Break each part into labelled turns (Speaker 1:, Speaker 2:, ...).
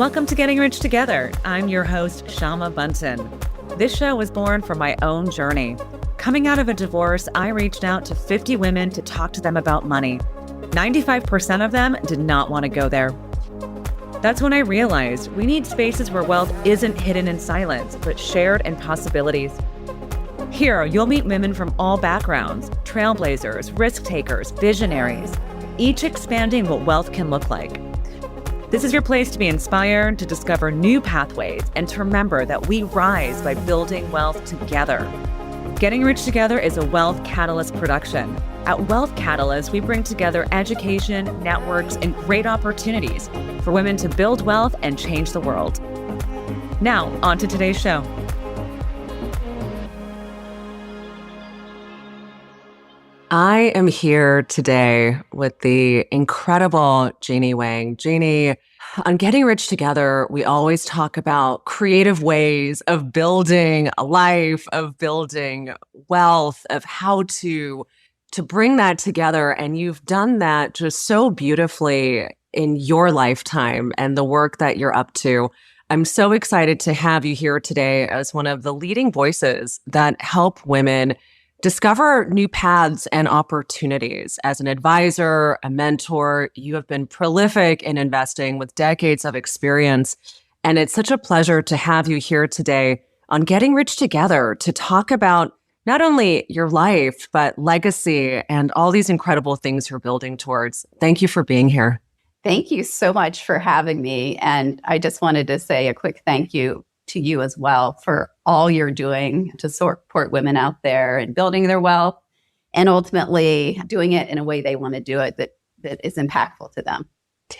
Speaker 1: Welcome to Getting Rich Together. I'm your host, Shama Bunton. This show was born from my own journey. Coming out of a divorce, I reached out to 50 women to talk to them about money. 95% of them did not want to go there. That's when I realized we need spaces where wealth isn't hidden in silence, but shared in possibilities. Here, you'll meet women from all backgrounds, trailblazers, risk takers, visionaries, each expanding what wealth can look like. This is your place to be inspired, to discover new pathways, and to remember that we rise by building wealth together. Getting Rich Together is a Wealth Catalyst production. At Wealth Catalyst, we bring together education, networks, and great opportunities for women to build wealth and change the world. Now, on to today's show. I am here today with the incredible Jeanne Wang. Jeanne, on Getting Rich Together, we always talk about creative ways of building a life, of building wealth, of how to bring that together. And you've done that just so beautifully in your lifetime and the work that you're up to. I'm so excited to have you here today as one of the leading voices that help women discover new paths and opportunities. As an advisor, a mentor, you have been prolific in investing with decades of experience. And it's such a pleasure to have you here today on Getting Rich Together to talk about not only your life, but legacy and all these incredible things you're building towards. Thank you for being here.
Speaker 2: Thank you so much for having me. And I just wanted to say a quick thank you to you as well for all you're doing to support women out there and building their wealth and ultimately doing it in a way they want to do it that is impactful to them.
Speaker 1: Yeah,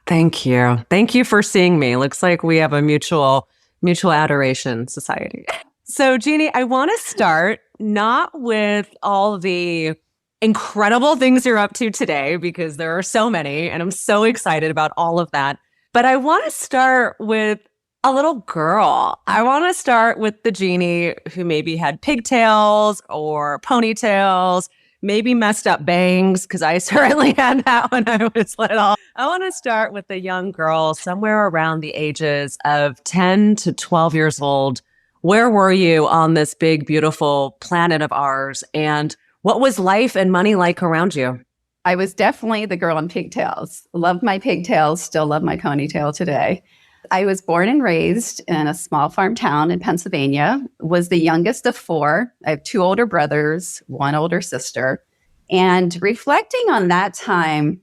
Speaker 1: thank you. Thank you for seeing me. Looks like we have a mutual adoration society. So Jeanne, I want to start not with all the incredible things you're up to today, because there are so many and I'm so excited about all of that. But I want to start with a little girl. I want to start with the Jeanne who maybe had pigtails or ponytails, maybe messed up bangs, because I certainly had that when I was little. I want to start with the young girl somewhere around the ages of 10 to 12 years old. Where were you on this big, beautiful planet of ours? And what was life and money like around you?
Speaker 2: I was definitely the girl in pigtails. Loved my pigtails, still love my ponytail today. I was born and raised in a small farm town in Pennsylvania, was the youngest of four. I have two older brothers, one older sister. And reflecting on that time,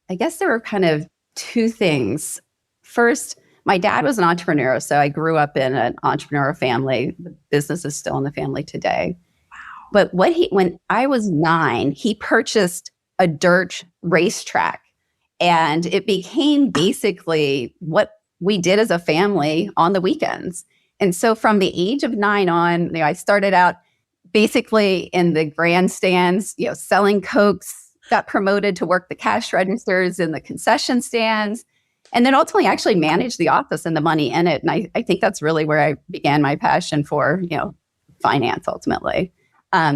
Speaker 2: I guess there were kind of two things. First, my dad was an entrepreneur, so I grew up in an entrepreneur family. The business is still in the family today. Wow. But when I was 9, he purchased a dirt racetrack, and it became basically what we did as a family on the weekends. And so from the age of 9 on, I started out basically in the grandstands, selling Cokes, got promoted to work the cash registers in the concession stands, and then ultimately actually managed the office and the money in it. And I think that's really where I began my passion for, finance ultimately.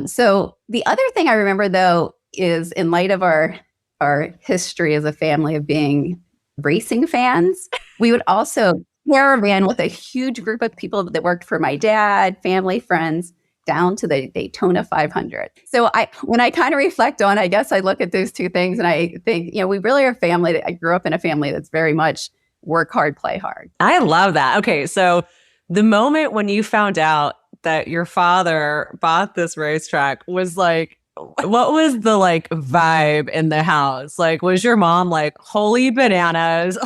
Speaker 2: So the other thing I remember though, is in light of our history as a family of being racing fans, we would also caravan with a huge group of people that worked for my dad, family, friends, down to the Daytona 500. So when I kind of reflect on, I guess I look at those two things and I think, we really are a family. I grew up in a family that's very much work hard, play hard.
Speaker 1: I love that. Okay, so the moment when you found out that your father bought this racetrack was like, what was the vibe in the house? Was your mom like, holy bananas,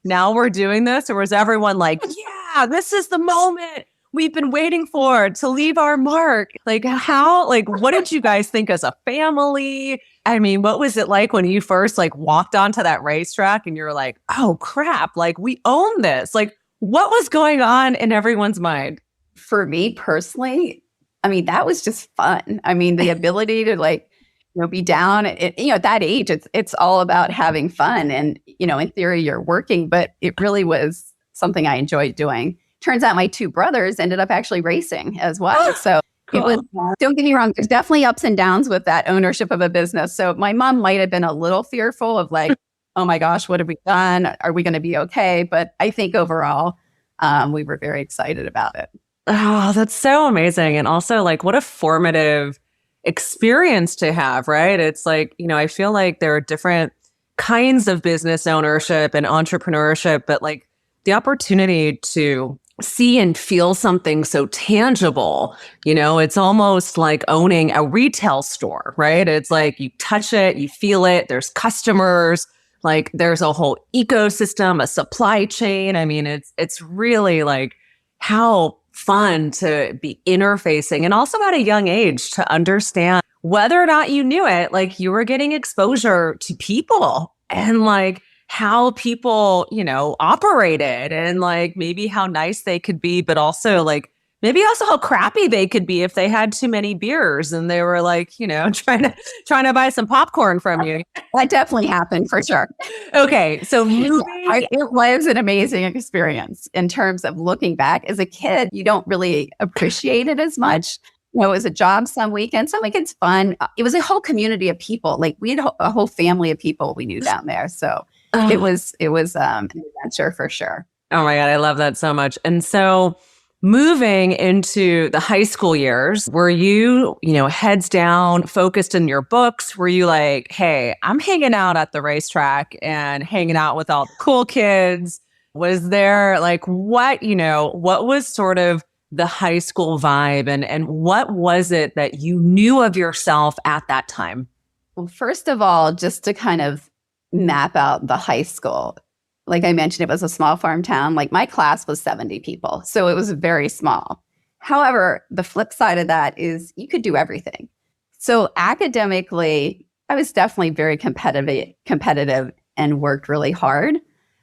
Speaker 1: now we're doing this? Or was everyone like, yeah, this is the moment we've been waiting for to leave our mark? What did you guys think as a family? I mean, what was it like when you first walked onto that racetrack and you're like, oh crap, we own this? What was going on in everyone's mind?
Speaker 2: For me personally, that was just fun. The ability to be down at that age, it's all about having fun. And, in theory, you're working, but it really was something I enjoyed doing. Turns out my two brothers ended up actually racing as well. So cool. It was, don't get me wrong, there's definitely ups and downs with that ownership of a business. So my mom might have been a little fearful of oh my gosh, what have we done? Are we going to be okay? But I think overall, we were very excited about it.
Speaker 1: Oh, that's so amazing. And also, like, what a formative experience to have, right? It's like, I feel like there are different kinds of business ownership and entrepreneurship, but like the opportunity to see and feel something so tangible, it's almost like owning a retail store, right? It's like you touch it, you feel it, there's customers, like there's a whole ecosystem, a supply chain. I mean, it's really like how fun to be interfacing, and also at a young age to understand whether or not you knew it, like you were getting exposure to people and like how people, operated, and like maybe how nice they could be, but also like maybe also how crappy they could be if they had too many beers and they were like, trying to buy some popcorn from you.
Speaker 2: That definitely happened for sure.
Speaker 1: Okay, so
Speaker 2: it was an amazing experience in terms of looking back. As a kid, you don't really appreciate it as much. It was a job some weekends fun. It was a whole community of people. Like we had a whole family of people we knew down there. So it was an adventure for sure.
Speaker 1: Oh my God, I love that so much. And so moving into the high school years, were you, heads down, focused in your books? Were you like, hey, I'm hanging out at the racetrack and hanging out with all the cool kids? Was there like what was sort of the high school vibe, and what was it that you knew of yourself at that time?
Speaker 2: Well, first of all, just to kind of map out the high school, like I mentioned, it was a small farm town. Like my class was 70 people. So it was very small. However, the flip side of that is you could do everything. So academically, I was definitely very competitive and worked really hard.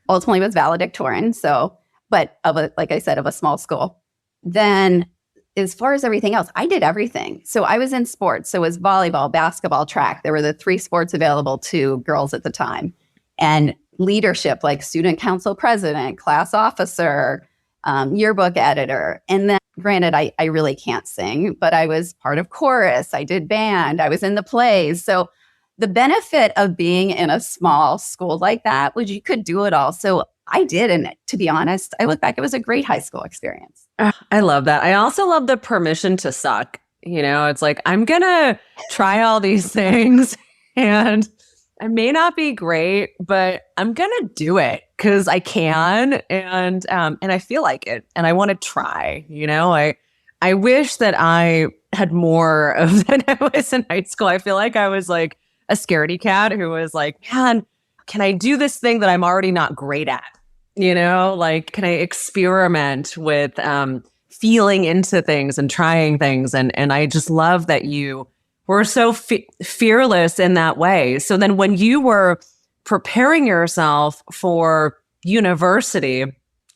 Speaker 2: Ultimately was valedictorian. So, but like I said, of a small school. Then as far as everything else, I did everything. So I was in sports. So it was volleyball, basketball, track. There were the 3 sports available to girls at the time. And leadership, like student council president, class officer, yearbook editor. And then granted, I really can't sing, but I was part of chorus. I did band. I was in the plays. So the benefit of being in a small school like that was you could do it all. So I did. And to be honest, I look back, it was a great high school experience.
Speaker 1: I love that. I also love the permission to suck. It's like, I'm going to try all these things and I may not be great, but I'm going to do it because I can. And I feel like it and I want to try, I wish that I had more of than I was in high school. I feel like I was like a scaredy cat who was like, man, can I do this thing that I'm already not great at? Like, can I experiment with feeling into things and trying things? And I just love that you were so fearless in that way. So then when you were preparing yourself for university,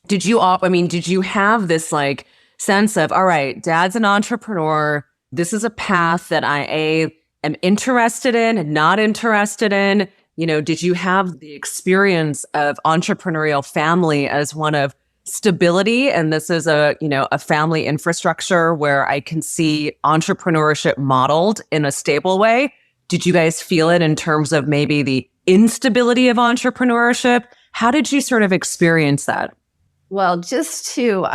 Speaker 1: did you have this like sense of, all right, dad's an entrepreneur. This is a path that I am interested in, not interested in. Did you have the experience of entrepreneurial family as one of stability? And this is a family infrastructure where I can see entrepreneurship modeled in a stable way. Did you guys feel it in terms of maybe the instability of entrepreneurship? How did you sort of experience that?
Speaker 2: Well, just to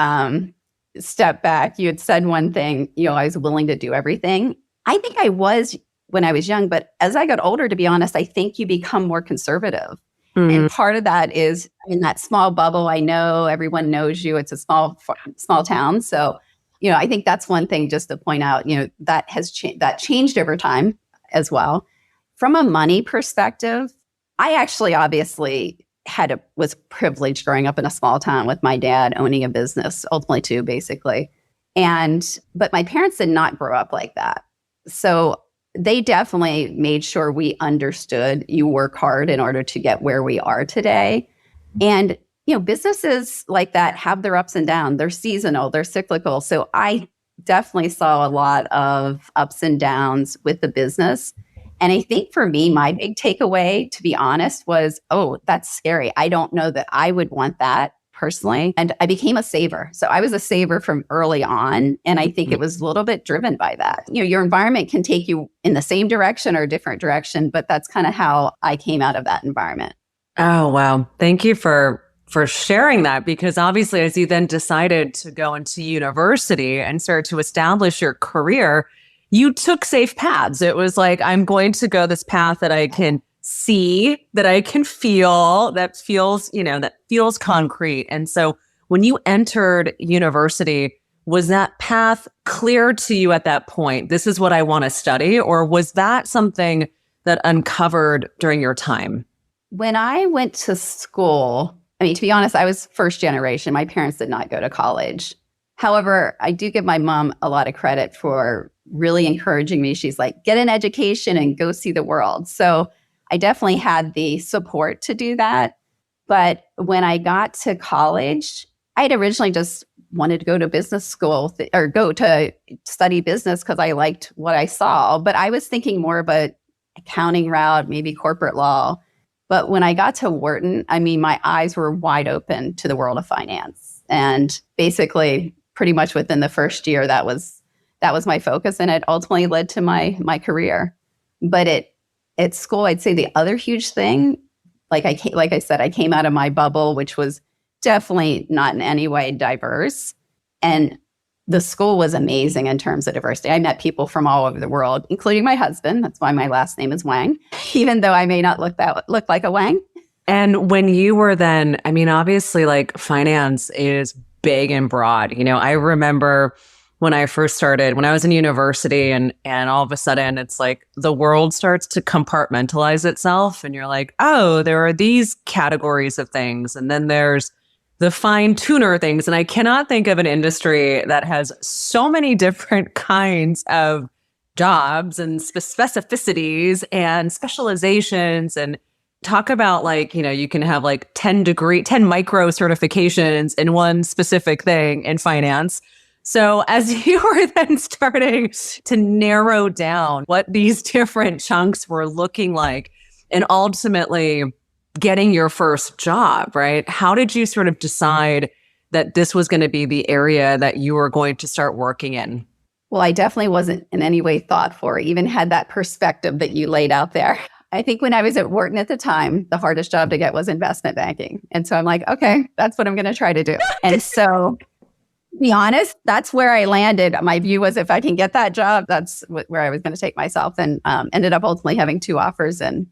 Speaker 2: step back, you had said one thing, I was willing to do everything. I think I was when I was young, but as I got older, to be honest, I think you become more conservative. Mm-hmm. And part of that is in that small bubble. I know everyone knows you. It's a small town. So, I think that's one thing just to point out, that has that changed over time as well. From a money perspective, I actually obviously was privileged growing up in a small town with my dad owning a business, ultimately too, basically. But my parents did not grow up like that. So they definitely made sure we understood you work hard in order to get where we are today. And, businesses like that have their ups and downs. They're seasonal, they're cyclical. So I definitely saw a lot of ups and downs with the business. And I think for me, my big takeaway, to be honest, was, oh, that's scary. I don't know that I would want that personally. And I became a saver. So I was a saver from early on. And I think it was a little bit driven by that. Your environment can take you in the same direction or a different direction, but that's kind of how I came out of that environment.
Speaker 1: Oh, wow. Thank you for sharing that, because obviously as you then decided to go into university and start to establish your career, you took safe paths. It was like, I'm going to go this path that I can see, that I can feel, that feels, that feels concrete. And so when you entered university, was that path clear to you at that point? This is what I want to study, or was that something that uncovered during your time?
Speaker 2: When I went to school, I mean, to be honest, I was first generation. My parents did not go to college. However, I do give my mom a lot of credit for really encouraging me. She's like, get an education and go see the world. So I definitely had the support to do that. But when I got to college, I had originally just wanted to go to business school or go to study business because I liked what I saw. But I was thinking more about accounting route, maybe corporate law. But when I got to Wharton, I mean, my eyes were wide open to the world of finance. And basically, pretty much within the first year, that was my focus. And it ultimately led to my career. But at school, I'd say the other huge thing, like I said, I came out of my bubble, which was definitely not in any way diverse. And the school was amazing in terms of diversity. I met people from all over the world, including my husband. That's why my last name is Wang, even though I may not look like a Wang.
Speaker 1: And when you were then, I mean, obviously, like finance is big and broad. I remember when I first started, when I was in university, and all of a sudden it's like the world starts to compartmentalize itself, and you're like, oh, there are these categories of things, and then there's the fine tuner things. And I cannot think of an industry that has so many different kinds of jobs and specificities and specializations. And talk about like, you can have like 10 micro certifications in one specific thing in finance. So as you were then starting to narrow down what these different chunks were looking like, and ultimately getting your first job, right? How did you sort of decide that this was going to be the area that you were going to start working in?
Speaker 2: Well, I definitely wasn't in any way thought for, even had that perspective that you laid out there. I think when I was at Wharton at the time, the hardest job to get was investment banking. And so I'm like, okay, that's what I'm going to try to do. And so, to be honest, that's where I landed. My view was if I can get that job, that's where I was going to take myself, and ended up ultimately having 2 offers and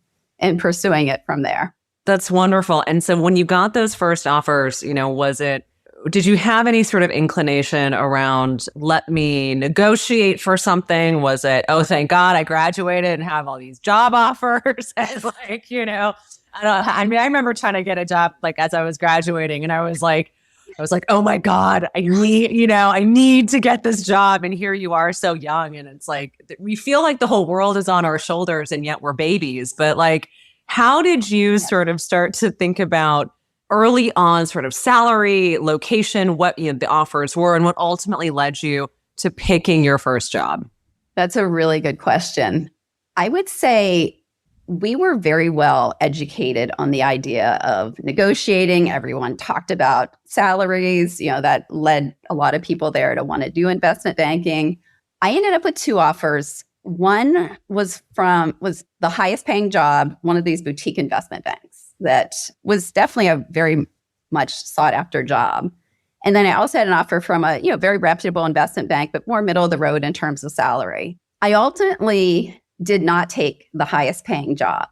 Speaker 2: pursuing it from there.
Speaker 1: That's wonderful. And so when you got those first offers, did you have any sort of inclination around, let me negotiate for something? Was it, oh, thank God I graduated and have all these job offers? And like, I don't know. I mean, I remember trying to get a job like as I was graduating, and I was like, oh my God, I need to get this job. And here you are so young. And it's like, we feel like the whole world is on our shoulders and yet we're babies. But like, how did you sort of start to think about early on sort of salary, location, what the offers were, and what ultimately led you to picking your first job?
Speaker 2: That's a really good question. I would say we were very well educated on the idea of negotiating. Everyone talked about salaries, that led a lot of people there to want to do investment banking. I ended up with 2 offers. One was the highest paying job, one of these boutique investment banks that was definitely a very much sought after job. And then I also had an offer from a very reputable investment bank, but more middle of the road in terms of salary. I ultimately did not take the highest paying job,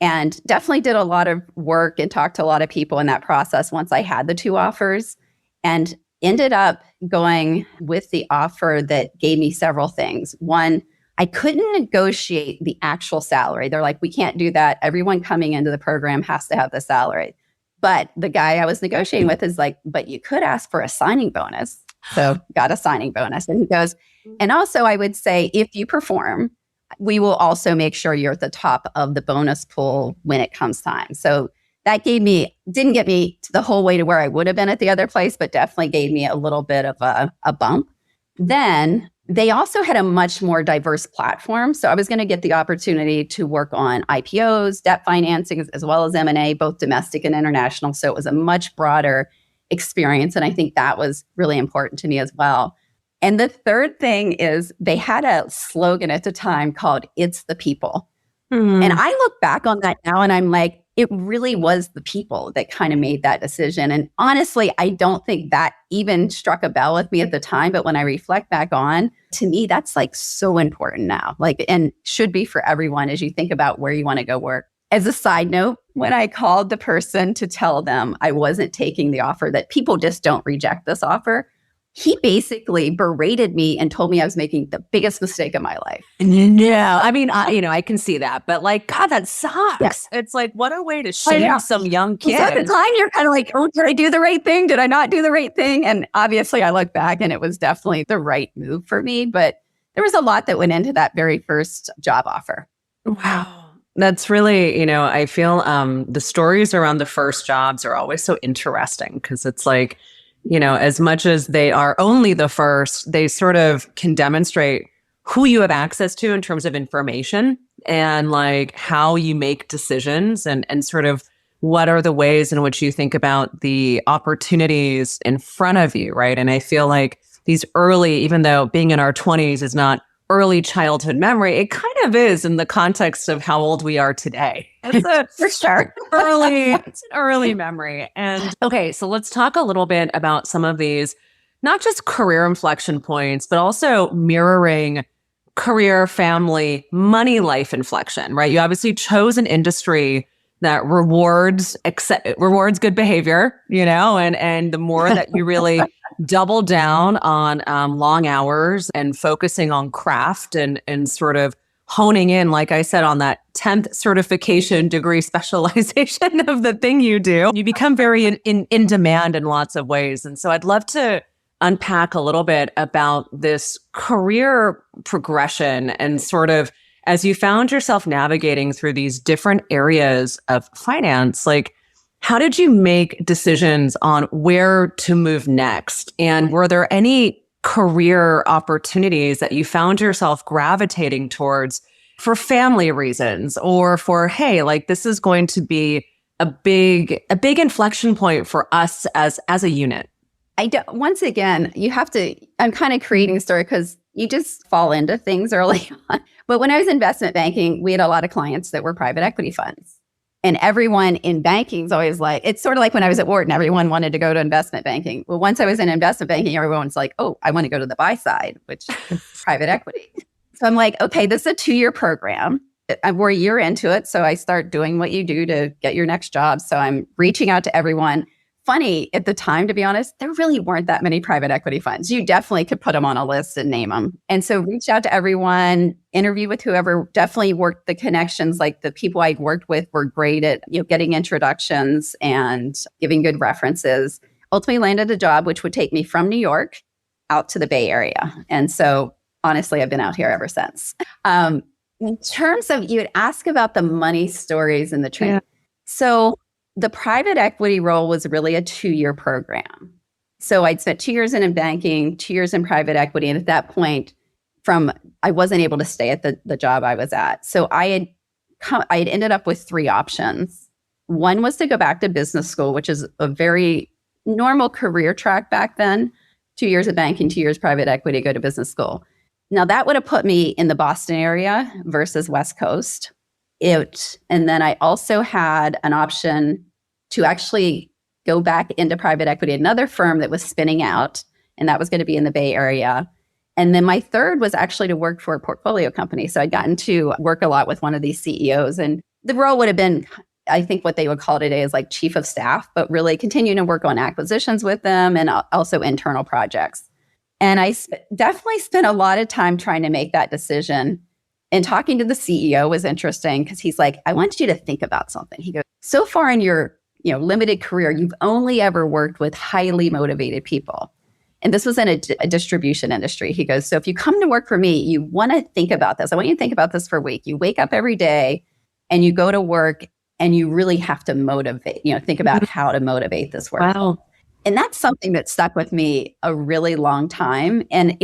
Speaker 2: and definitely did a lot of work and talked to a lot of people in that process once I had the 2 offers, and ended up going with the offer that gave me several things. One, I couldn't negotiate the actual salary. They're like, we can't do that. Everyone coming into the program has to have the salary. But the guy I was negotiating with is like, but you could ask for a signing bonus. So got a signing bonus. And he goes, and also I would say, if you perform, we will also make sure you're at the top of the bonus pool when it comes time. So that didn't get me the whole way to where I would have been at the other place, but definitely gave me a little bit of a bump. Then they also had a much more diverse platform. So I was going to get the opportunity to work on IPOs, debt financing, as well as M&A, both domestic and international. So it was a much broader experience. And I think that was really important to me as well. And the third thing is they had a slogan at the time called "It's the People." And I look back on that now and I'm like, it really was the people that kind of made that decision. And honestly, I don't think that even struck a bell with me at the time. But when I reflect back on, to me, that's like so important now, like, and should be for everyone as you think about where you want to go work. As a side note, when I called the person to tell them I wasn't taking the offer, that people just don't reject this offer, he basically berated me and told me I was making the biggest mistake of my life.
Speaker 1: No, I mean, I can see that, but like, God, that sucks.
Speaker 2: Yes.
Speaker 1: It's like, what a way to shame some young kid.
Speaker 2: So at the time, you're kind of like, oh, did I do the right thing? Did I not do the right thing? And obviously, I look back and it was definitely the right move for me. But there was a lot that went into that very first job offer.
Speaker 1: Wow. That's really, I feel the stories around the first jobs are always so interesting because it's like, as much as they are only the first, they sort of can demonstrate who you have access to in terms of information and like how you make decisions and sort of what are the ways in which you think about the opportunities in front of you, right? And I feel like these early, even though being in our 20s is not early childhood memory, it kind of is in the context of how old we are today. It's
Speaker 2: For sure.
Speaker 1: it's an early memory. And okay, so let's talk a little bit about some of these, not just career inflection points, but also mirroring career, family, money life inflection, right? You obviously chose an industry that rewards good behavior, and the more that you really double down on long hours and focusing on craft and sort of honing in, like I said, on that 10th certification degree specialization of the thing you do, you become very in demand in lots of ways. And so I'd love to unpack a little bit about this career progression and sort of as you found yourself navigating through these different areas of finance, like how did you make decisions on where to move next? And were there any career opportunities that you found yourself gravitating towards for family reasons or for, hey, like this is going to be a big inflection point for us as a unit?
Speaker 2: Once again, I'm kind of creating a story because you just fall into things early on. But when I was in investment banking, we had a lot of clients that were private equity funds. And everyone in banking is always like, it's sort of like when I was at Wharton, everyone wanted to go to investment banking. Well, once I was in investment banking, everyone's like, oh, I want to go to the buy side, which is private equity. So I'm like, okay, this is a 2-year program. We're a year into it. So I start doing what you do to get your next job. So I'm reaching out to everyone. Funny, at the time, to be honest, there really weren't that many private equity funds. You definitely could put them on a list and name them. And so reach out to everyone, interview with whoever, definitely worked the connections. Like the people I worked with were great at getting introductions and giving good references. Ultimately landed a job, which would take me from New York out to the Bay Area. And so honestly, I've been out here ever since. In terms of, you would ask about the money stories and the training. Yeah. So the private equity role was really a 2-year program. So I'd spent 2 years in banking, 2 years in private equity. And at that point, I wasn't able to stay at the job I was at. So I had ended up with 3 options. One was to go back to business school, which is a very normal career track back then. 2 years of banking, 2 years private equity, go to business school. Now that would have put me in the Boston area versus West Coast. And then I also had an option to actually go back into private equity, another firm that was spinning out, and that was going to be in the Bay Area. And then my third was actually to work for a portfolio company. So I'd gotten to work a lot with one of these CEOs, and the role would have been, I think what they would call today is like chief of staff, but really continuing to work on acquisitions with them and also internal projects. And I definitely spent a lot of time trying to make that decision. And talking to the CEO was interesting because he's like, I want you to think about something. He goes, so far in your limited career, you've only ever worked with highly motivated people. And this was in a distribution industry. He goes, so if you come to work for me, you want to think about this. I want you to think about this for a week. You wake up every day and you go to work and you really have to motivate, think about how to motivate this work.
Speaker 1: Wow.
Speaker 2: And that's something that stuck with me a really long time. And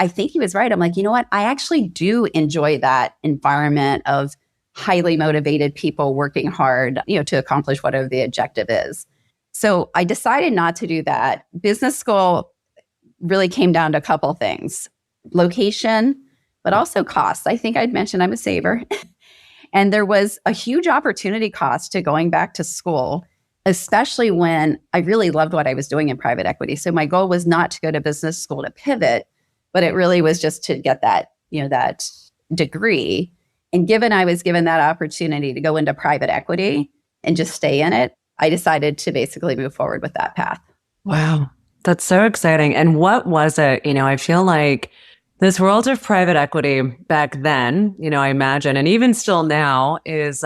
Speaker 2: I think he was right. I'm like, you know what? I actually do enjoy that environment of highly motivated people working hard, to accomplish whatever the objective is. So I decided not to do that. Business school really came down to a couple things: location, but also costs. I think I'd mentioned I'm a saver. And there was a huge opportunity cost to going back to school, especially when I really loved what I was doing in private equity. So my goal was not to go to business school to pivot, but it really was just to get that, that degree. And given I was given that opportunity to go into private equity and just stay in it, I decided to basically move forward with that path.
Speaker 1: Wow. That's so exciting. And what was it? I feel like this world of private equity back then, I imagine, and even still now is,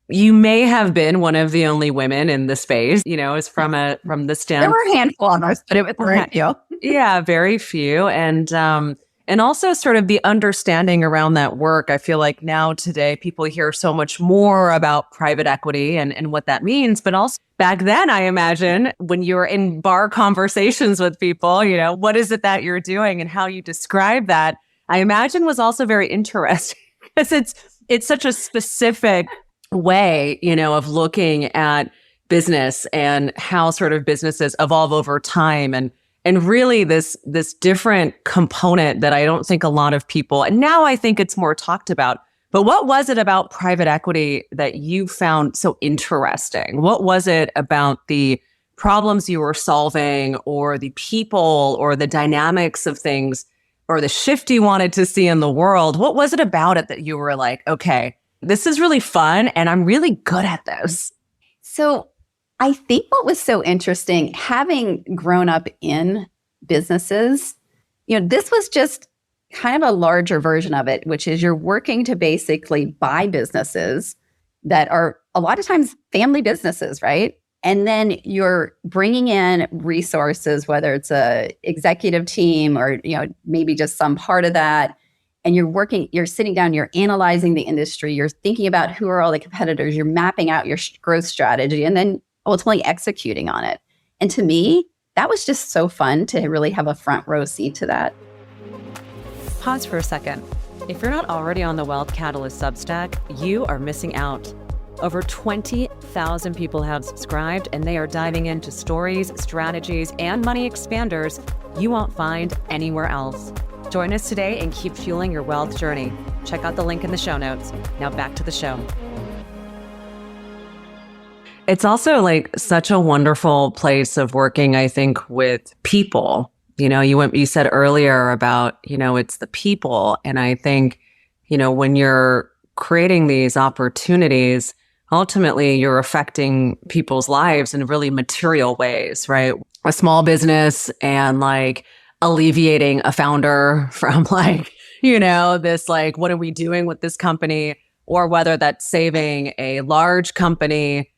Speaker 1: you may have been one of the only women in the space, is from the stand.
Speaker 2: There were a handful of us, but it was very few.
Speaker 1: Yeah, very few. And also sort of the understanding around that work. I feel like now today people hear so much more about private equity and what that means. But also back then, I imagine when you were in bar conversations with people, what is it that you're doing and how you describe that, I imagine was also very interesting because it's such a specific way, of looking at business and how sort of businesses evolve over time and really this different component that I don't think a lot of people, and now I think it's more talked about, but what was it about private equity that you found so interesting? What was it about the problems you were solving or the people or the dynamics of things or the shift you wanted to see in the world? What was it about it that you were like, okay, this is really fun and I'm really good at this?
Speaker 2: So I think what was so interesting, having grown up in businesses, this was just kind of a larger version of it, which is you're working to basically buy businesses that are a lot of times family businesses, right? And then you're bringing in resources, whether it's a executive team or, maybe just some part of that. And you're sitting down, you're analyzing the industry, you're thinking about who are all the competitors, you're mapping out your growth strategy, and then ultimately executing on it. And to me, that was just so fun to really have a front row seat to that.
Speaker 3: Pause for a second. If you're not already on the Wealth Catalyst Substack, you are missing out. Over 20,000 people have subscribed, and they are diving into stories, strategies, and money expanders you won't find anywhere else. Join us today and keep fueling your wealth journey. Check out the link in the show notes. Now back to the show.
Speaker 1: It's also like such a wonderful place of working, I think, with people. You said earlier about, it's the people. And I think, when you're creating these opportunities, ultimately you're affecting people's lives in really material ways, right? A small business and like alleviating a founder from this, what are we doing with this company? Or whether that's saving a large company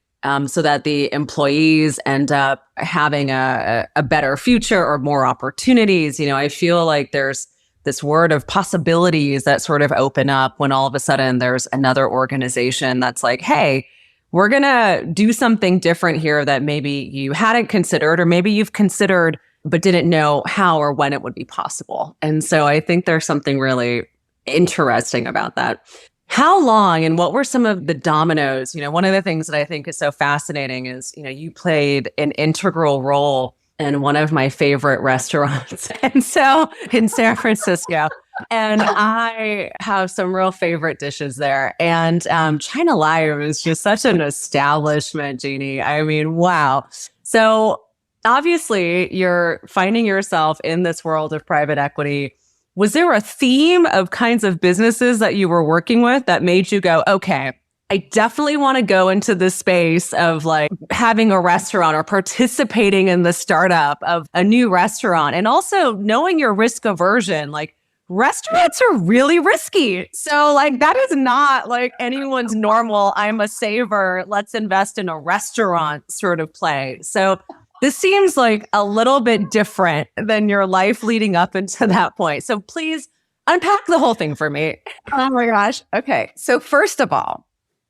Speaker 1: so that the employees end up having a better future or more opportunities. I feel like there's this word of possibilities that sort of open up when all of a sudden there's another organization that's like, hey, we're going to do something different here that maybe you hadn't considered, or maybe you've considered but didn't know how or when it would be possible. And so I think there's something really interesting about that. How long and what were some of the dominoes? One of the things that I think is so fascinating is, you played an integral role in one of my favorite restaurants. And so in San Francisco, and I have some real favorite dishes there. And China Live is just such an establishment, Jeanne. I mean, wow. So obviously you're finding yourself in this world of private equity. Was there a theme of kinds of businesses that you were working with that made you go, okay, I definitely want to go into the space of like having a restaurant or participating in the startup of a new restaurant, and also knowing your risk aversion, like restaurants are really risky. So like that is not like anyone's normal, I'm a saver, let's invest in a restaurant sort of play. So this seems like a little bit different than your life leading up into that point. So please unpack the whole thing for me.
Speaker 2: Oh my gosh. Okay. So first of all,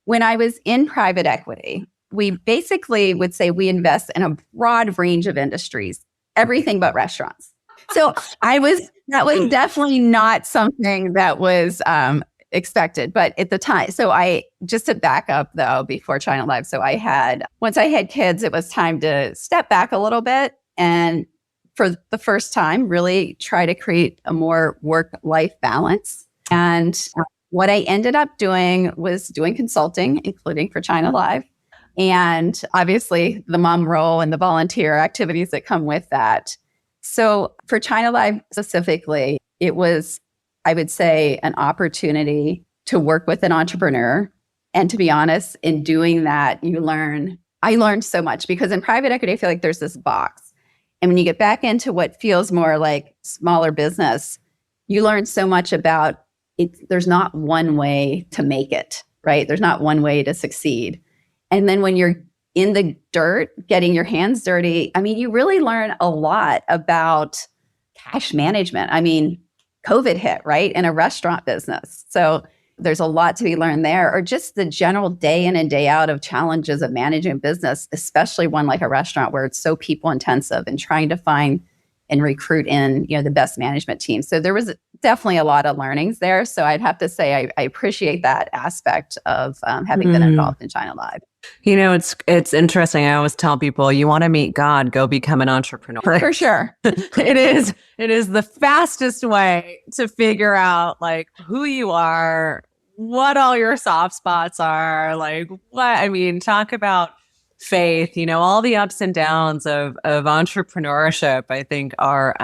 Speaker 2: when I was in private equity, we basically would say we invest in a broad range of industries, everything but restaurants. So that was definitely not something that was expected, but at the time, just to back up though, before China Live, once I had kids, it was time to step back a little bit and for the first time, really try to create a more work-life balance. And What I ended up doing was doing consulting, including for China Live, and obviously the mom role and the volunteer activities that come with that. So for China Live specifically, it was, I would say, an opportunity to work with an entrepreneur. And to be honest, in doing that, I learned so much, because in private equity, I feel like there's this box. And when you get back into what feels more like smaller business, you learn so much about it. There's not one way to make it, right? There's not one way to succeed. And then when you're in the dirt, getting your hands dirty, I mean, you really learn a lot about cash management. I mean, COVID hit, right? In a restaurant business. So there's a lot to be learned there, or just the general day in and day out of challenges of managing business, especially one like a restaurant where it's so people intensive and trying to find and recruit in, the best management team. So there was definitely a lot of learnings there. So I'd have to say I appreciate that aspect of having been involved in China Live.
Speaker 1: It's interesting. I always tell people, you want to meet God, go become an entrepreneur.
Speaker 2: For sure.
Speaker 1: It is the fastest way to figure out like who you are, what all your soft spots are, talk about faith, all the ups and downs of entrepreneurship, I think are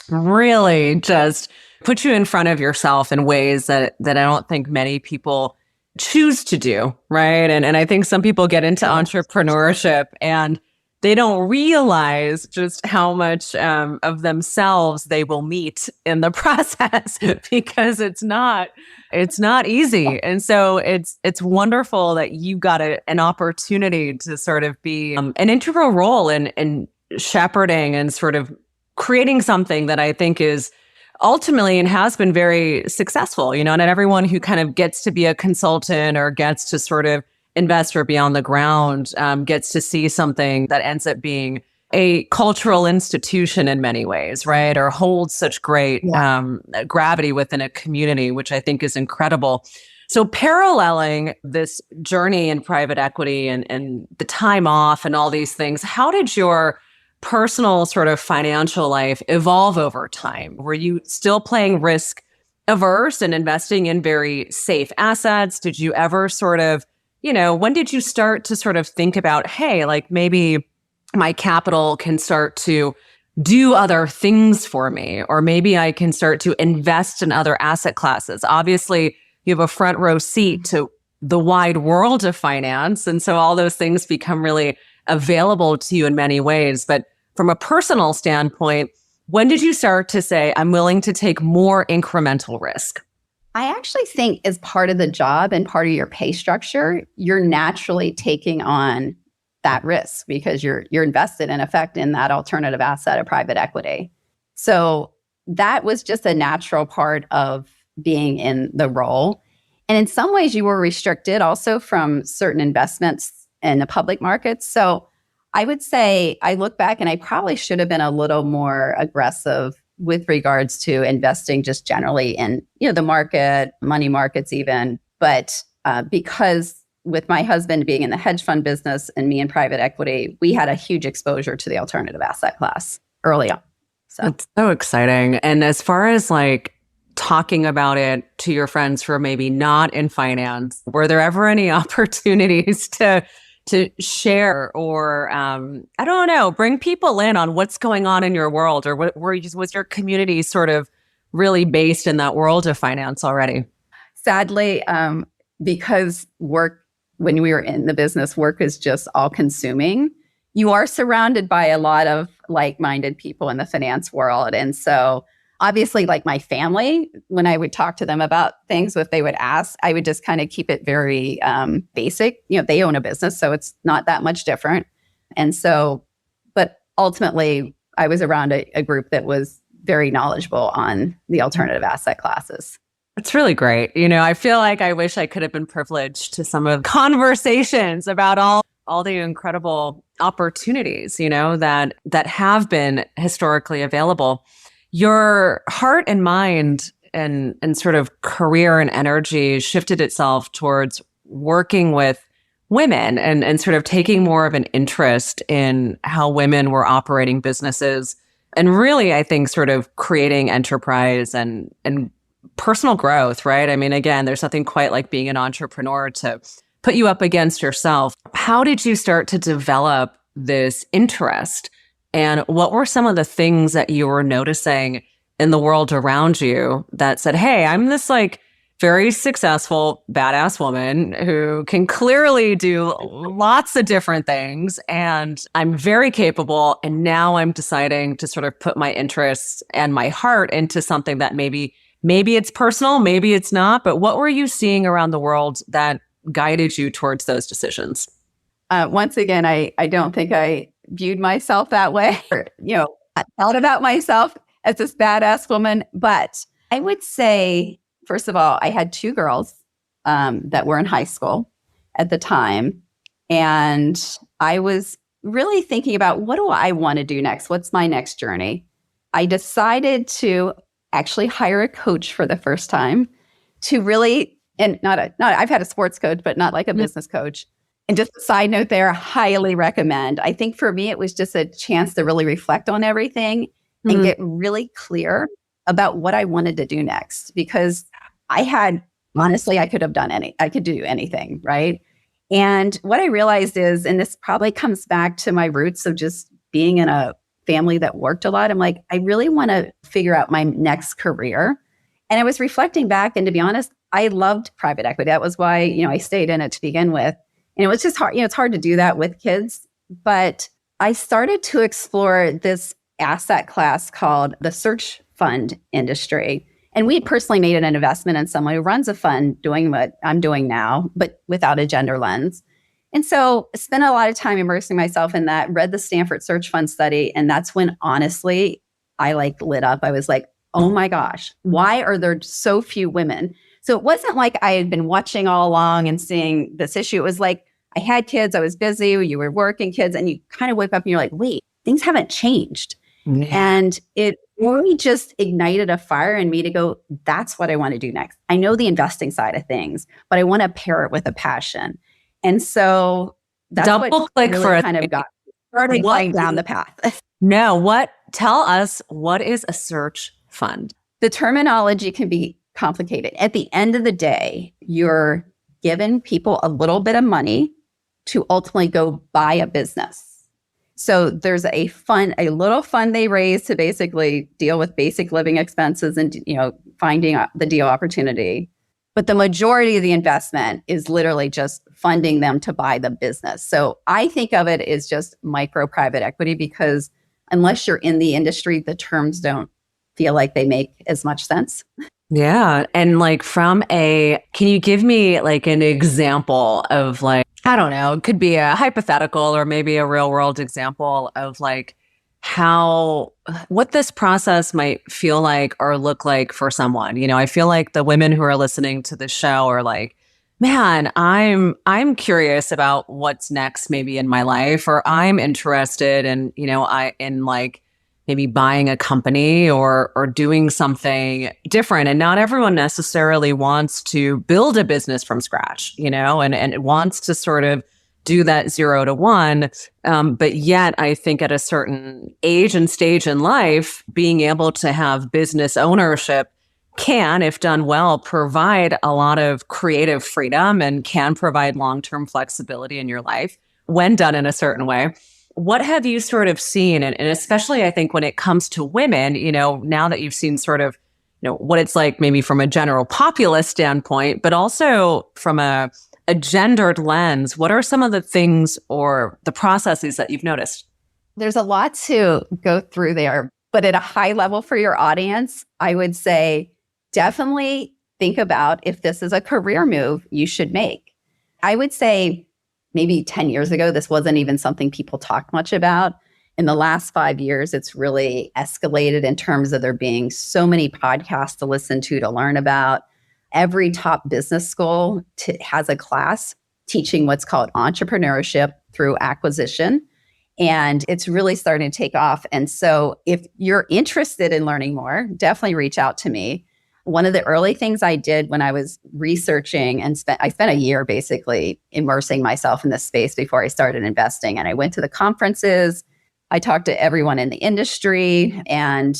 Speaker 1: really just put you in front of yourself in ways that I don't think many people choose to do, right? And I think some people get into entrepreneurship and they don't realize just how much of themselves they will meet in the process, because it's not easy. And so it's wonderful that you got an opportunity to sort of be an integral role in shepherding and sort of creating something that I think is ultimately and has been very successful, not everyone who kind of gets to be a consultant or gets to sort of invest or be on the ground gets to see something that ends up being a cultural institution in many ways, right? Or holds such great gravity within a community, which I think is incredible. So paralleling this journey in private equity and the time off and all these things, how did your personal sort of financial life evolve over time? Were you still playing risk averse and investing in very safe assets? Did you ever sort of, when did you start to sort of think about, hey, like maybe my capital can start to do other things for me, or maybe I can start to invest in other asset classes? Obviously, you have a front row seat to the wide world of finance. And so all those things become really available to you in many ways. But from a personal standpoint, when did you start to say, I'm willing to take more incremental risk?
Speaker 2: I actually think as part of the job and part of your pay structure, you're naturally taking on that risk because you're invested in effect in that alternative asset of private equity. So that was just a natural part of being in the role. And in some ways you were restricted also from certain investments in the public markets. So I would say I look back and I probably should have been a little more aggressive with regards to investing just generally in, the market, money markets even. But because with my husband being in the hedge fund business and me in private equity, we had a huge exposure to the alternative asset class early on. So
Speaker 1: that's so exciting. And as far as like talking about it to your friends who are maybe not in finance, were there ever any opportunities to share or, I don't know, bring people in on what's going on in your world, or was your community sort of really based in that world of finance already?
Speaker 2: Sadly, because work, when we were in the business, work is just all consuming. You are surrounded by a lot of like-minded people in the finance world. And so obviously, like my family, when I would talk to them about things, if they would ask, I would just kind of keep it very basic. They own a business, so it's not that much different. And so, but ultimately, I was around a group that was very knowledgeable on the alternative asset classes.
Speaker 1: It's really great. I feel like I wish I could have been privileged to some of the conversations about all the incredible opportunities, that have been historically available. Your heart and mind and sort of career and energy shifted itself towards working with women and sort of taking more of an interest in how women were operating businesses, and really, I think, sort of creating enterprise and personal growth, right? I mean, again, there's nothing quite like being an entrepreneur to put you up against yourself. How did you start to develop this interest? And what were some of the things that you were noticing in the world around you that said, hey, I'm this like very successful, badass woman who can clearly do lots of different things. And I'm very capable. And now I'm deciding to sort of put my interests and my heart into something that maybe it's personal, maybe it's not. But what were you seeing around the world that guided you towards those decisions?
Speaker 2: Once again, I don't think I viewed myself that way. I thought about myself as this badass woman. But I would say, first of all, I had two girls that were in high school at the time. And I was really thinking about, what do I want to do next? What's my next journey? I decided to actually hire a coach for the first time to really, and I've had a sports coach, but not like a business coach. And just a side note there, highly recommend. I think for me, it was just a chance to really reflect on everything and get really clear about what I wanted to do next. Because honestly, I could do anything, right? And what I realized is, and this probably comes back to my roots of just being in a family that worked a lot. I'm like, I really want to figure out my next career. And I was reflecting back, and to be honest, I loved private equity. That was why, I stayed in it to begin with. And it was just hard, it's hard to do that with kids. But I started to explore this asset class called the search fund industry. And we personally made an investment in someone who runs a fund doing what I'm doing now, but without a gender lens. And so I spent a lot of time immersing myself in that, read the Stanford Search Fund study. And that's when, honestly, I lit up. I was like, oh my gosh, why are there so few women? So it wasn't like I had been watching all along and seeing this issue. It was like, I had kids, I was busy, you were working kids, and you kind of wake up and you're like, wait, things haven't changed. Yeah. And it really just ignited a fire in me to go, that's what I want to do next. I know the investing side of things, but I want to pair it with a passion. And so that's
Speaker 1: double click
Speaker 2: really
Speaker 1: for
Speaker 2: kind of got started going down the path.
Speaker 1: Tell us, what is a search fund?
Speaker 2: The terminology can be complicated. At the end of the day, you're giving people a little bit of money to ultimately go buy a business. So there's a little fund they raise to basically deal with basic living expenses and, finding the deal opportunity. But the majority of the investment is literally just funding them to buy the business. So I think of it as just micro private equity, because unless you're in the industry, the terms don't feel like they make as much sense.
Speaker 1: Yeah. And can you give me an example of I don't know, it could be a hypothetical or maybe a real world example of what this process might feel like or look like for someone. I feel like the women who are listening to this show are like, man, I'm curious about what's next maybe in my life, or I'm interested in, maybe buying a company or doing something different. And not everyone necessarily wants to build a business from scratch, and wants to sort of do that 0 to 1. But yet I think at a certain age and stage in life, being able to have business ownership can, if done well, provide a lot of creative freedom and can provide long-term flexibility in your life when done in a certain way. What have you sort of seen? And especially, I think, when it comes to women, now that you've seen sort of, what it's like maybe from a general populace standpoint, but also from a gendered lens, what are some of the things or the processes that you've noticed?
Speaker 2: There's a lot to go through there, but at a high level for your audience, I would say definitely think about if this is a career move you should make. I would say maybe 10 years ago, this wasn't even something people talked much about. In the last 5 years, it's really escalated in terms of there being so many podcasts to listen to learn about. Every top business school has a class teaching what's called entrepreneurship through acquisition. And it's really starting to take off. And so if you're interested in learning more, definitely reach out to me. One of the early things I did when I was researching I spent a year basically immersing myself in this space before I started investing. And I went to the conferences, I talked to everyone in the industry, and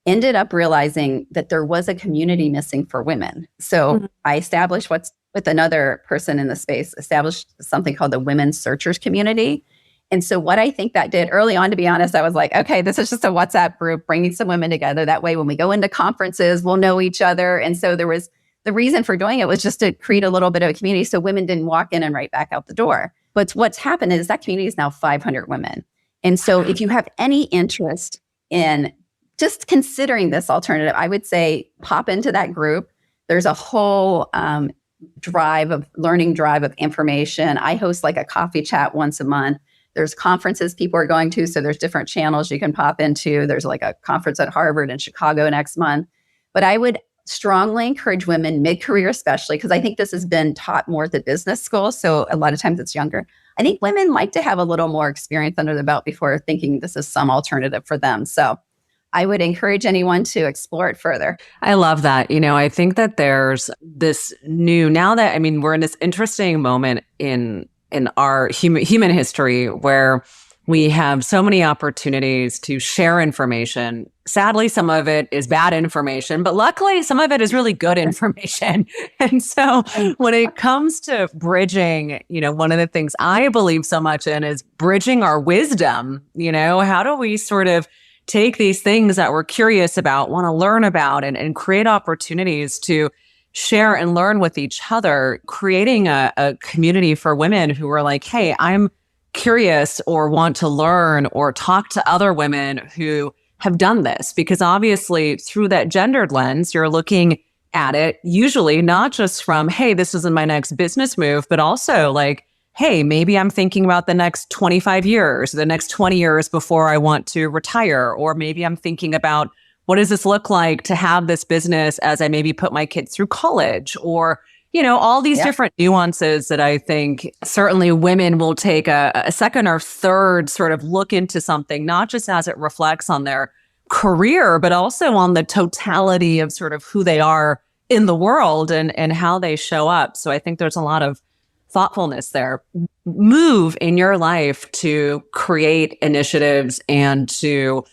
Speaker 2: ended up realizing that there was a community missing for women. So I established with another person in the space, established something called the Women Searchers Community. And so what I think that did early on, to be honest, I was like, okay, this is just a WhatsApp group, bringing some women together. That way, when we go into conferences, we'll know each other. And so there was the reason for doing it was just to create a little bit of a community so women didn't walk in and right back out the door. But what's happened is that community is now 500 women. And so if you have any interest in just considering this alternative, I would say pop into that group. There's a whole learning drive of information. I host like a coffee chat once a month. There's conferences people are going to. So there's different channels you can pop into. There's like a conference at Harvard in Chicago next month. But I would strongly encourage women, mid-career especially, because I think this has been taught more at the business school. So a lot of times it's younger. I think women like to have a little more experience under the belt before thinking this is some alternative for them. So I would encourage anyone to explore it further.
Speaker 1: I love that. I think that there's this now that, we're in this interesting moment in our human history where we have so many opportunities to share information. Sadly, some of it is bad information, but luckily some of it is really good information. And so when it comes to bridging, one of the things I believe so much in is bridging our wisdom. How do we sort of take these things that we're curious about, want to learn about, and create opportunities to share and learn with each other, creating a community for women who are like, hey, I'm curious or want to learn or talk to other women who have done this. Because obviously through that gendered lens, you're looking at it usually not just from, hey, this is my next business move, but also like, hey, maybe I'm thinking about the next 25 years, the next 20 years before I want to retire. Or maybe I'm thinking about what does this look like to have this business as I maybe put my kids through college, or all these different nuances that I think certainly women will take a second or third sort of look into something, not just as it reflects on their career, but also on the totality of sort of who they are in the world and how they show up. So I think there's a lot of thoughtfulness there. Move in your life to create initiatives and to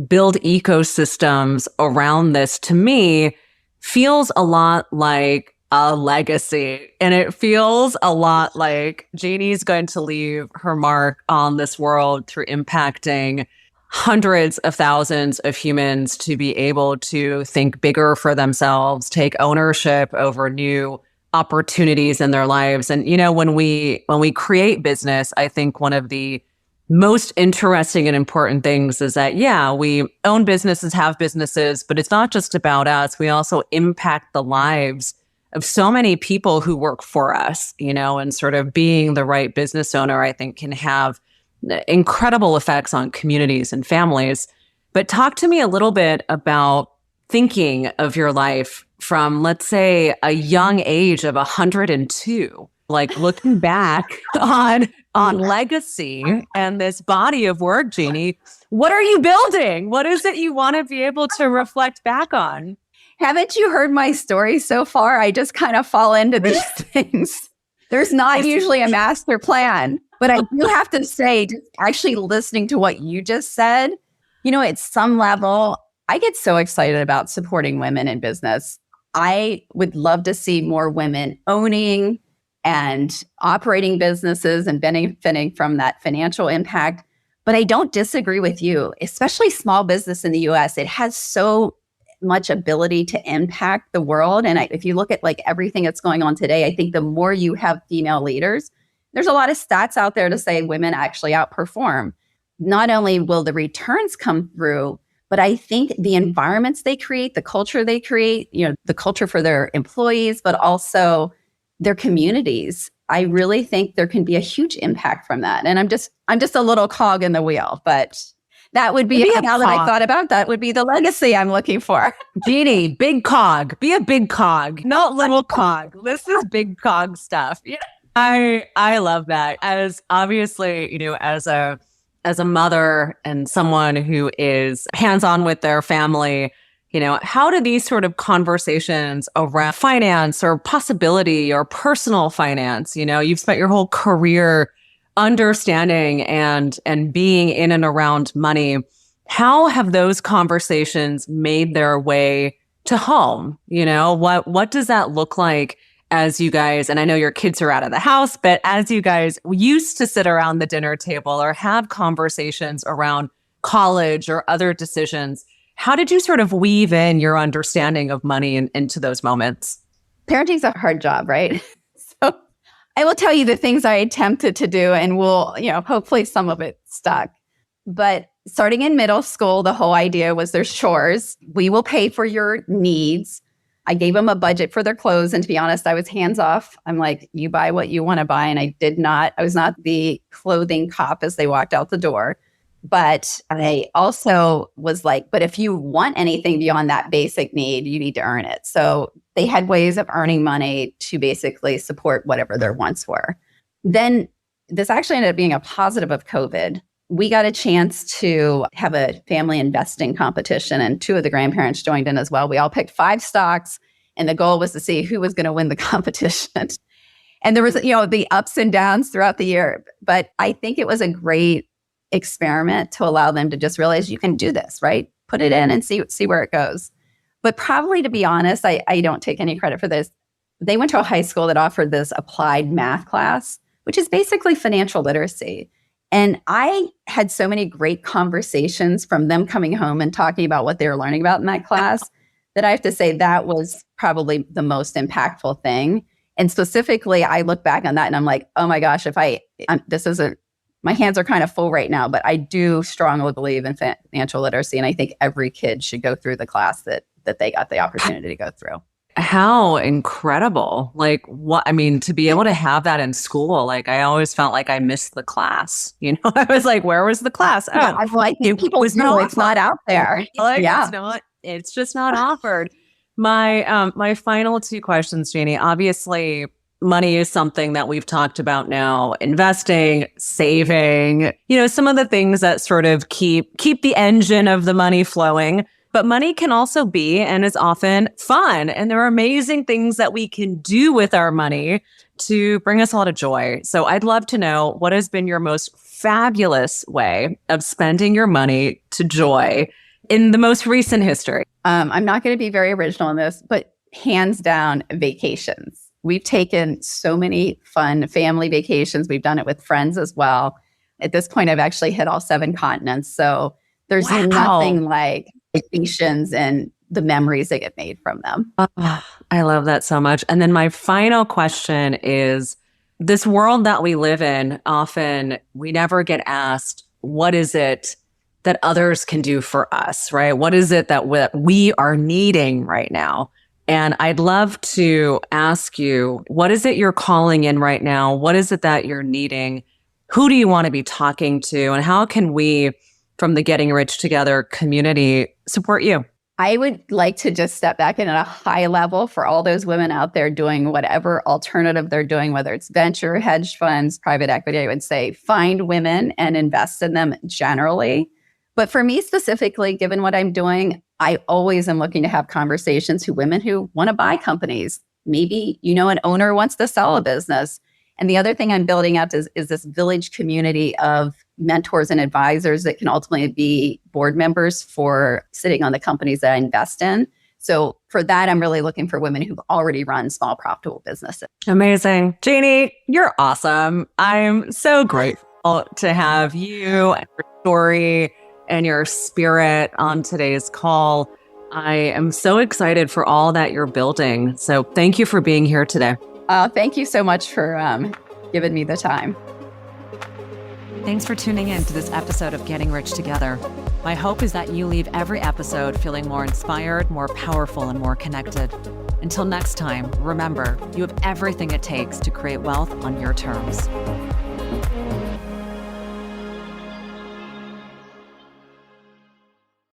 Speaker 1: build ecosystems around this, to me, feels a lot like a legacy. And it feels a lot like Jeannie's going to leave her mark on this world through impacting hundreds of thousands of humans to be able to think bigger for themselves, take ownership over new opportunities in their lives. And, when we create business, I think one of the most interesting and important things is that, we own businesses, have businesses, but it's not just about us. We also impact the lives of so many people who work for us, and sort of being the right business owner, I think can have incredible effects on communities and families. But talk to me a little bit about thinking of your life from, let's say, a young age of 102, like looking back on legacy and this body of work, Jeannie. What are you building? What is it you want to be able to reflect back on?
Speaker 2: Haven't you heard my story so far? I just kind of fall into these things. There's not usually a master plan, but I do have to say, just actually listening to what you just said, at some level, I get so excited about supporting women in business. I would love to see more women owning and operating businesses and benefiting from that financial impact. But I don't disagree with you, especially small business in the US. It has so much ability to impact the world. And if you look at like everything that's going on today, I think the more you have female leaders, there's a lot of stats out there to say women actually outperform. Not only will the returns come through, but I think the environments they create, the culture they create, the culture for their employees, but also their communities. I really think there can be a huge impact from that. And I'm just a little cog in the wheel, but that would be now that I thought about that would be the legacy I'm looking for.
Speaker 1: Jeannie, big cog. Be a big cog, not little cog. This is big cog stuff. Yeah. I love that. As obviously, as a mother and someone who is hands-on with their family, how do these sort of conversations around finance or possibility or personal finance, you've spent your whole career understanding and being in and around money. How have those conversations made their way to home? What does that look like as you guys, and I know your kids are out of the house, but as you guys used to sit around the dinner table or have conversations around college or other decisions, how did you sort of weave in your understanding of money into those moments?
Speaker 2: Parenting's a hard job, right? So I will tell you the things I attempted to do, and hopefully some of it stuck. But starting in middle school, the whole idea was there's chores. We will pay for your needs. I gave them a budget for their clothes. And to be honest, I was hands off. I'm like, you buy what you want to buy. And I was not the clothing cop as they walked out the door. But I also was like, but if you want anything beyond that basic need, you need to earn it. So they had ways of earning money to basically support whatever their wants were. Then this actually ended up being a positive of COVID. We got a chance to have a family investing competition, and 2 of the grandparents joined in as well. We all picked 5 stocks, and the goal was to see who was going to win the competition. And there was, the ups and downs throughout the year. But I think it was a great experiment to allow them to just realize you can do this, right? Put it in and see where it goes. But probably, to be honest, I don't take any credit for this. They went to a high school that offered this applied math class, which is basically financial literacy. And I had so many great conversations from them coming home and talking about what they were learning about in that class that I have to say that was probably the most impactful thing. And specifically, I look back on that and I'm like, oh my gosh, my hands are kind of full right now, but I do strongly believe in financial literacy. And I think every kid should go through the class that they got the opportunity to go through.
Speaker 1: How incredible. To be able to have that in school, I always felt like I missed the class. I was like, where was the class?
Speaker 2: Oh, I think people know it's not out there.
Speaker 1: It's just not offered. My final 2 questions, Jeanne. Obviously, money is something that we've talked about now, investing, saving, some of the things that sort of keep the engine of the money flowing. But money can also be and is often fun. And there are amazing things that we can do with our money to bring us a lot of joy. So I'd love to know, what has been your most fabulous way of spending your money to joy in the most recent history?
Speaker 2: I'm not going to be very original in this, but hands down, vacations. We've taken so many fun family vacations. We've done it with friends as well. At this point, I've actually hit all 7 continents. So there's nothing like vacations and the memories that get made from them.
Speaker 1: I love that so much. And then my final question is, this world that we live in, often we never get asked, what is it that others can do for us, right? What is it that we are needing right now? And I'd love to ask you, what is it you're calling in right now? What is it that you're needing? Who do you want to be talking to? And how can we, from the Getting Rich Together community, support you?
Speaker 2: I would like to just step back in at a high level for all those women out there doing whatever alternative they're doing, whether it's venture, hedge funds, private equity. I would say find women and invest in them generally. But for me specifically, given what I'm doing, I always am looking to have conversations with women who want to buy companies. Maybe, an owner wants to sell a business. And the other thing I'm building out is this village community of mentors and advisors that can ultimately be board members for sitting on the companies that I invest in. So for that, I'm really looking for women who've already run small, profitable businesses.
Speaker 1: Amazing. Jeanne, you're awesome. I'm so grateful to have you and your story and your spirit on today's call. I am so excited for all that you're building. So thank you for being here today.
Speaker 2: Thank you so much for giving me the time.
Speaker 3: Thanks for tuning in to this episode of Getting Rich Together. My hope is that you leave every episode feeling more inspired, more powerful, and more connected. Until next time, remember, you have everything it takes to create wealth on your terms.